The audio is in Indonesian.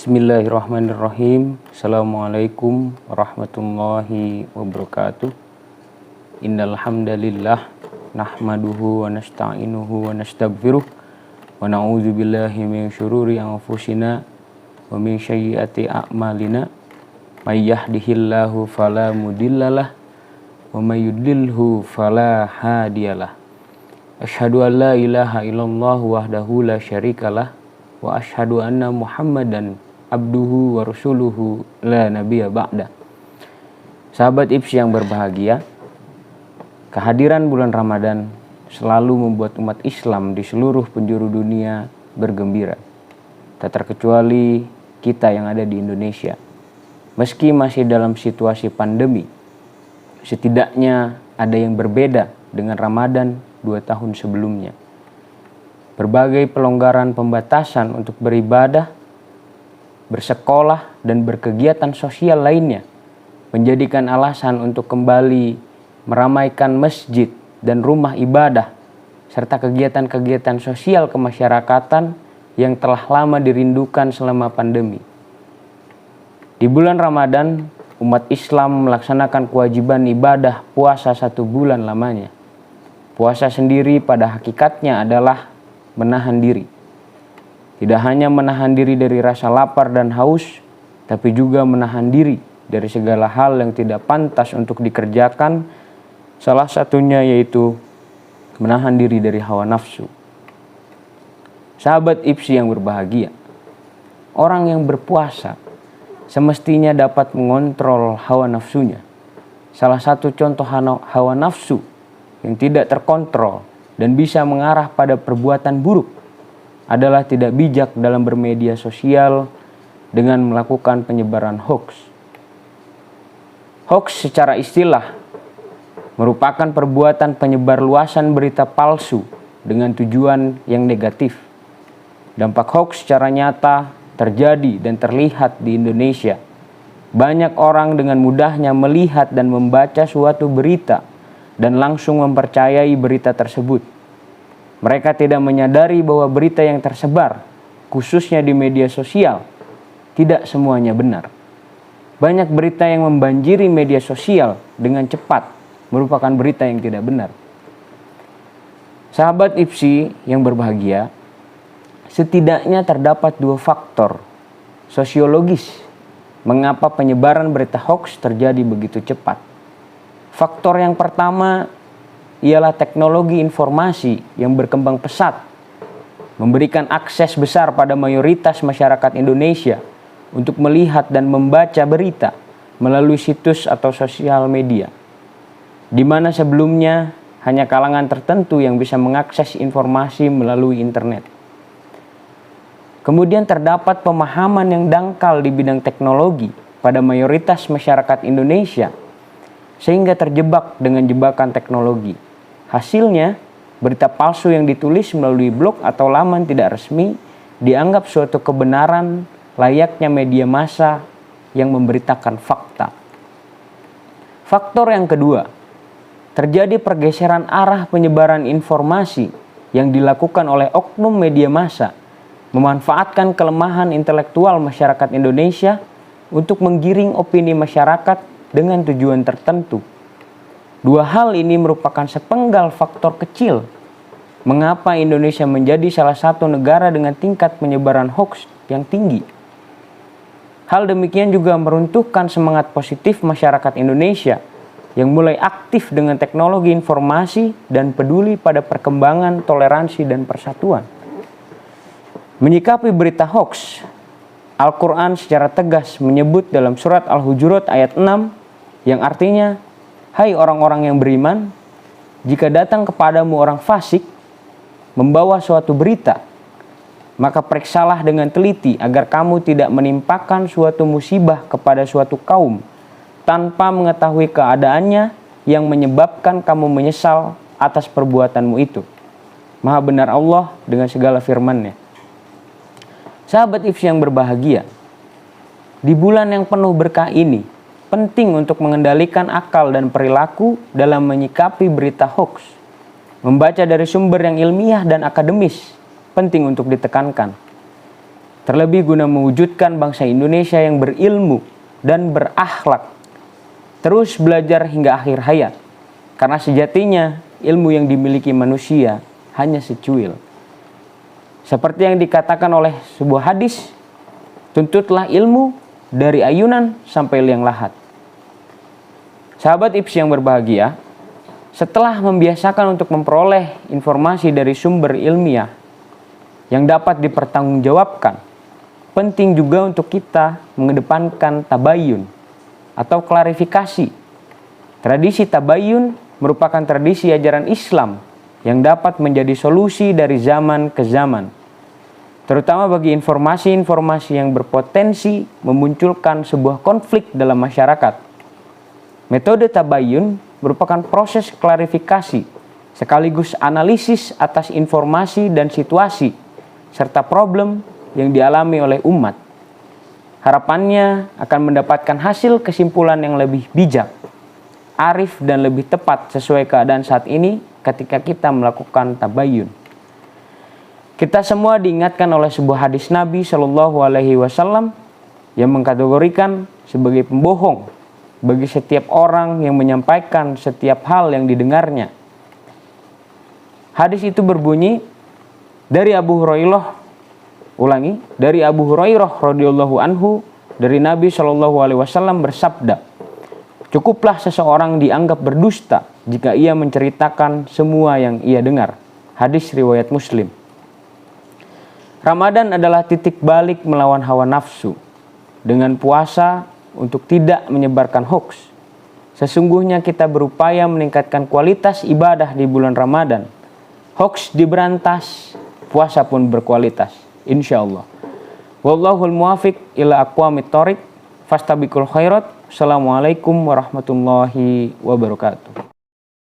Bismillahirrahmanirrahim. Assalamualaikum warahmatullahi wabarakatuh. Innal hamdalillah nahmaduhu wa nasta'inuhu wa nastaghfiruh wa na'udzu billahi min syururi anfusina wa min sayyiati a'malina. May yahdihillahu fala mudhillalah wa may yudlilhu fala hadiyalah. Asyhadu an la ilaha illallah wahdahu la syarikalah wa asyhadu anna Muhammadan abduhu wa rasuluhu la nabiyya ba'da. Sahabat IPSI yang berbahagia, kehadiran bulan Ramadan selalu membuat umat Islam di seluruh penjuru dunia bergembira. Tak terkecuali kita yang ada di Indonesia. Meski masih dalam situasi pandemi, setidaknya ada yang berbeda dengan Ramadan 2 tahun sebelumnya. Berbagai pelonggaran pembatasan untuk beribadah, bersekolah, dan berkegiatan sosial lainnya menjadikan alasan untuk kembali meramaikan masjid dan rumah ibadah serta kegiatan-kegiatan sosial kemasyarakatan yang telah lama dirindukan selama pandemi. Di bulan Ramadan, umat Islam melaksanakan kewajiban ibadah puasa 1 bulan lamanya. Puasa sendiri pada hakikatnya adalah menahan diri. Tidak hanya menahan diri dari rasa lapar dan haus, tapi juga menahan diri dari segala hal yang tidak pantas untuk dikerjakan. Salah satunya yaitu menahan diri dari hawa nafsu. Sahabat IPSI yang berbahagia, orang yang berpuasa semestinya dapat mengontrol hawa nafsunya. Salah satu contoh hawa nafsu yang tidak terkontrol dan bisa mengarah pada perbuatan buruk adalah tidak bijak dalam bermedia sosial dengan melakukan penyebaran hoax. Hoax secara istilah merupakan perbuatan penyebar luasan berita palsu dengan tujuan yang negatif. Dampak hoax secara nyata terjadi dan terlihat di Indonesia. Banyak orang dengan mudahnya melihat dan membaca suatu berita dan langsung mempercayai berita tersebut. Mereka tidak menyadari bahwa berita yang tersebar, khususnya di media sosial, tidak semuanya benar. Banyak berita yang membanjiri media sosial dengan cepat merupakan berita yang tidak benar. Sahabat IPSI yang berbahagia, setidaknya terdapat 2 faktor sosiologis mengapa penyebaran berita hoax terjadi begitu cepat. Faktor yang pertama ialah teknologi informasi yang berkembang pesat, memberikan akses besar pada mayoritas masyarakat Indonesia untuk melihat dan membaca berita melalui situs atau sosial media, di mana sebelumnya hanya kalangan tertentu yang bisa mengakses informasi melalui internet. Kemudian terdapat pemahaman yang dangkal di bidang teknologi pada mayoritas masyarakat Indonesia, sehingga terjebak dengan jebakan teknologi. Hasilnya, berita palsu yang ditulis melalui blog atau laman tidak resmi dianggap suatu kebenaran layaknya media massa yang memberitakan fakta. Faktor yang kedua, terjadi pergeseran arah penyebaran informasi yang dilakukan oleh oknum media massa, memanfaatkan kelemahan intelektual masyarakat Indonesia untuk menggiring opini masyarakat dengan tujuan tertentu. 2 hal ini merupakan sepenggal faktor kecil mengapa Indonesia menjadi salah satu negara dengan tingkat penyebaran hoax yang tinggi. Hal demikian juga meruntuhkan semangat positif masyarakat Indonesia yang mulai aktif dengan teknologi informasi dan peduli pada perkembangan toleransi dan persatuan. Menyikapi berita hoax, Al-Quran secara tegas menyebut dalam surat Al-Hujurat ayat 6 yang artinya, "Hai orang-orang yang beriman, jika datang kepadamu orang fasik membawa suatu berita, maka periksalah dengan teliti agar kamu tidak menimpakan suatu musibah kepada suatu kaum tanpa mengetahui keadaannya yang menyebabkan kamu menyesal atas perbuatanmu itu. Maha benar Allah dengan segala firman-Nya." Sahabat IPSI yang berbahagia, di bulan yang penuh berkah ini, penting untuk mengendalikan akal dan perilaku dalam menyikapi berita hoax. Membaca dari sumber yang ilmiah dan akademis penting untuk ditekankan. terlebih guna mewujudkan bangsa Indonesia yang berilmu dan berakhlak, terus belajar hingga akhir hayat, karena sejatinya ilmu yang dimiliki manusia hanya secuil. Seperti yang dikatakan oleh sebuah hadis, tuntutlah ilmu dari ayunan sampai liang lahat. Sahabat IPS yang berbahagia, setelah membiasakan untuk memperoleh informasi dari sumber ilmiah yang dapat dipertanggungjawabkan, penting juga untuk kita mengedepankan tabayun atau klarifikasi. Tradisi tabayun merupakan tradisi ajaran Islam yang dapat menjadi solusi dari zaman ke zaman, terutama bagi informasi-informasi yang berpotensi memunculkan sebuah konflik dalam masyarakat. Metode tabayun merupakan proses klarifikasi sekaligus analisis atas informasi dan situasi serta problem yang dialami oleh umat. Harapannya akan mendapatkan hasil kesimpulan yang lebih bijak, arif dan lebih tepat sesuai keadaan saat ini ketika kita melakukan tabayun. Kita semua diingatkan oleh sebuah hadis Nabi Shallallahu Alaihi Wasallam yang mengkategorikan sebagai pembohong bagi setiap orang yang menyampaikan setiap hal yang didengarnya. Hadis itu berbunyi dari Abu Hurairah, dari Abu Hurairah radhiyallahu anhu, dari Nabi Shallallahu Alaihi Wasallam bersabda, cukuplah seseorang dianggap berdusta jika ia menceritakan semua yang ia dengar. Hadis riwayat Muslim. Ramadan adalah titik balik melawan hawa nafsu dengan puasa untuk tidak menyebarkan hoaks. Sesungguhnya kita berupaya meningkatkan kualitas ibadah di bulan Ramadan. Hoaks diberantas, puasa pun berkualitas, insyaallah. Wallahul muwafiq ila aqwamit thoriq, fastabiqul khairat. Assalamualaikum warahmatullahi wabarakatuh.